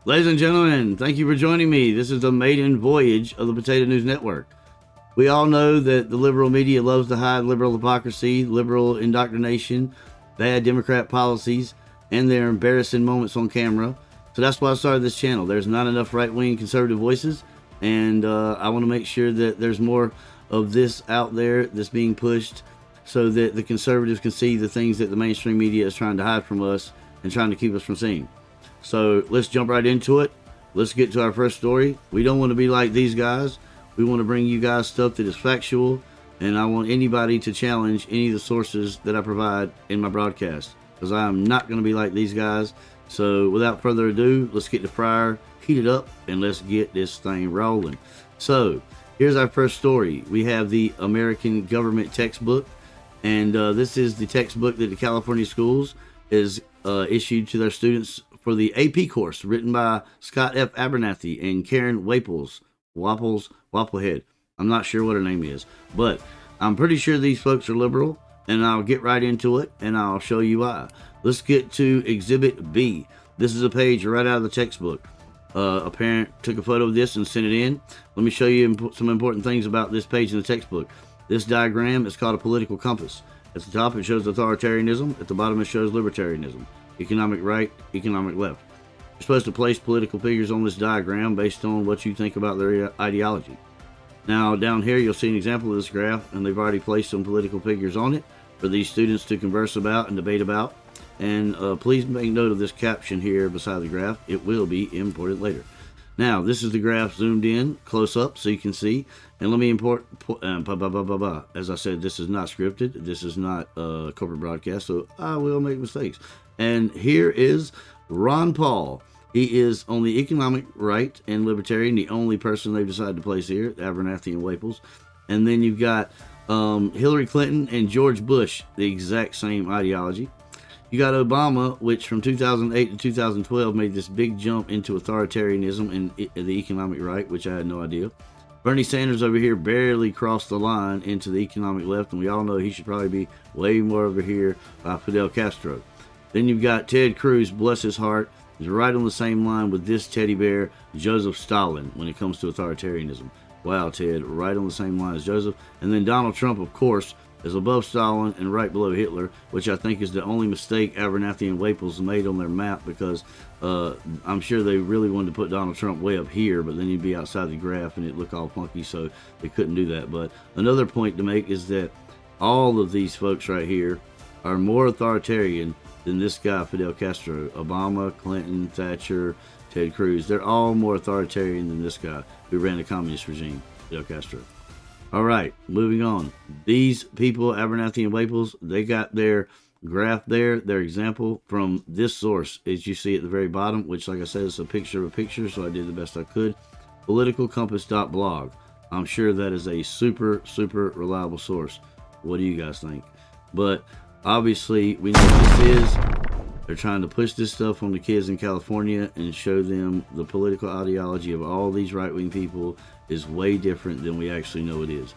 Ladies and gentlemen, thank you for joining me. This is the maiden voyage of the Potato News Network. We all know that the liberal media loves to hide liberal hypocrisy, liberal indoctrination, bad Democrat policies, and their embarrassing moments on camera. So that's why I started this channel. There's not enough right-wing conservative voices, and I want to make sure that there's more of this out there that's being pushed so that the conservatives can see the things that the mainstream media is trying to hide from us and trying to keep us from seeing. So let's jump right into it. Let's get to our first story. We don't want to be like these guys. We want to bring you guys stuff that is factual, and I want anybody to challenge any of the sources that I provide in my broadcast, because I am not going to be like these guys. So without further ado, let's get the fryer heated up and let's get this thing rolling. So here's our first story. We have the American government textbook, and this is the textbook that the California schools is issued to their students for the AP course, written by Scott F. Abernathy and Karen Wapplehead. I'm not sure what her name is, but I'm pretty sure these folks are liberal, and I'll get right into it, and I'll show you why. Let's get to Exhibit B. This is a page right out of the textbook. A parent took a photo of this and sent it in. Let me show you some important things about this page in the textbook. This diagram is called a political compass. At the top, it shows authoritarianism. At the bottom, it shows libertarianism. Economic right, economic left. You're supposed to place political figures on this diagram based on what you think about their ideology. Now, down here, you'll see an example of this graph, and they've already placed some political figures on it for these students to converse about and debate about. And please make note of this caption here beside the graph. It will be important later. Now, this is the graph zoomed in, close up, so you can see. And let me as I said, this is not scripted. This is not a corporate broadcast, so I will make mistakes. And here is Ron Paul. He is on the economic right and libertarian, the only person they've decided to place here, Abernathy and Waples. And then you've got Hillary Clinton and George Bush, the exact same ideology. You got Obama, which from 2008 to 2012 made this big jump into authoritarianism and the economic right, which I had no idea. Bernie Sanders over here barely crossed the line into the economic left, and we all know he should probably be way more over here by Fidel Castro. Then you've got Ted Cruz, bless his heart, is right on the same line with this teddy bear, Joseph Stalin, when it comes to authoritarianism. Wow, Ted, right on the same line as Joseph. And then Donald Trump, of course, is above Stalin and right below Hitler, which I think is the only mistake Abernathy and Waples made on their map, because I'm sure they really wanted to put Donald Trump way up here, but then he'd be outside the graph and it'd look all funky, so they couldn't do that. But another point to make is that all of these folks right here are more authoritarian than this guy, Fidel Castro. Obama, Clinton, Thatcher, Ted Cruz, they're all more authoritarian than this guy who ran the communist regime, Fidel Castro. All right, moving on. These people, Abernathy and Waples, they got their graph there, their example from this source, as you see at the very bottom, which, like I said, is a picture of a picture, so I did the best I could. Politicalcompass.blog. I'm sure that is a super, super reliable source. What do you guys think? But obviously, we know what this is. They're trying to push this stuff on the kids in California and show them the political ideology of all these right-wing people is way different than we actually know it is.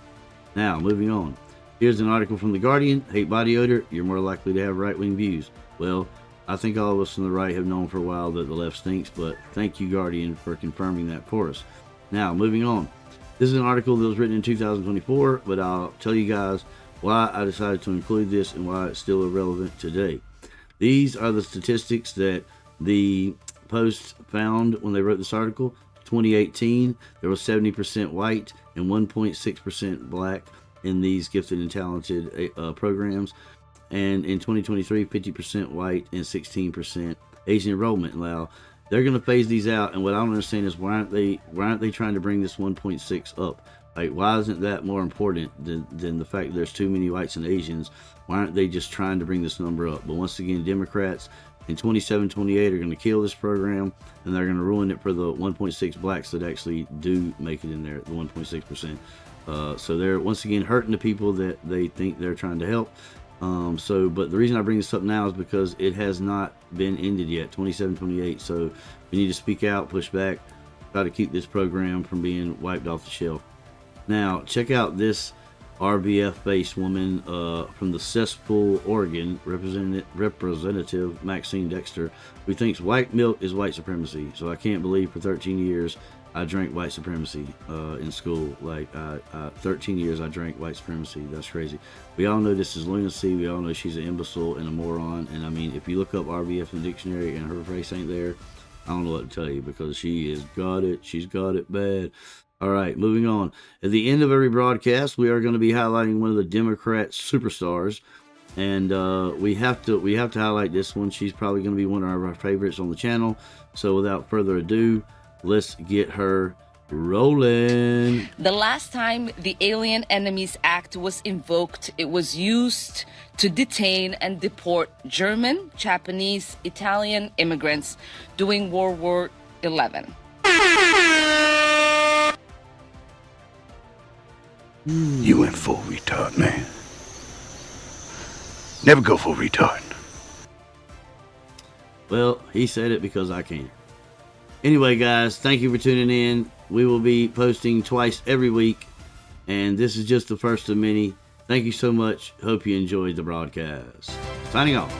Now, moving on. Here's an article from The Guardian. Hate body odor, you're more likely to have right-wing views. Well, I think all of us on the right have known for a while that the left stinks, but thank you, Guardian, for confirming that for us. Now, moving on. This is an article that was written in 2024, but I'll tell you guys why I decided to include this and why it's still relevant today. These are the statistics that the Post found when they wrote this article. 2018, there was 70% white and 1.6% black in these gifted and talented programs. And in 2023, 50% white and 16% Asian enrollment. Now, they're going to phase these out, and what I don't understand is why aren't they trying to bring this 1.6 up? Like, why isn't that more important than the fact that there's too many whites and Asians? Why aren't they just trying to bring this number up? But once again, Democrats in 27, 28 are going to kill this program, and they're going to ruin it for the 1.6 blacks that actually do make it in there, the 1.6%. So they're once again hurting the people that they think they're trying to help. But the reason I bring this up now is because it has not been ended yet, 27, 28. So we need to speak out, push back, try to keep this program from being wiped off the shelf. Now, check out this RBF-based woman from the Cesspool, Oregon, Representative Maxine Dexter, who thinks white milk is white supremacy. So I can't believe for 13 years I drank white supremacy in school. 13 years I drank white supremacy. That's crazy. We all know this is lunacy. We all know she's an imbecile and a moron. And I mean, if you look up RBF in the dictionary and her face ain't there, I don't know what to tell you, because she has got it. She's got it bad. All right, moving on. At the end of every broadcast, we are going to be highlighting one of the Democrat superstars, and we have to highlight this one. She's probably going to be one of our favorites on the channel. So without further ado, let's get her rolling. The last time the Alien Enemies Act was invoked, it was used to detain and deport German, Japanese, Italian immigrants during World War XI. You went full retard, man. Never go full retard. Well, he said it because I can. Anyway, guys, thank you for tuning in. We will be posting twice every week, and this is just the first of many. Thank you so much. Hope you enjoyed the broadcast. Signing off.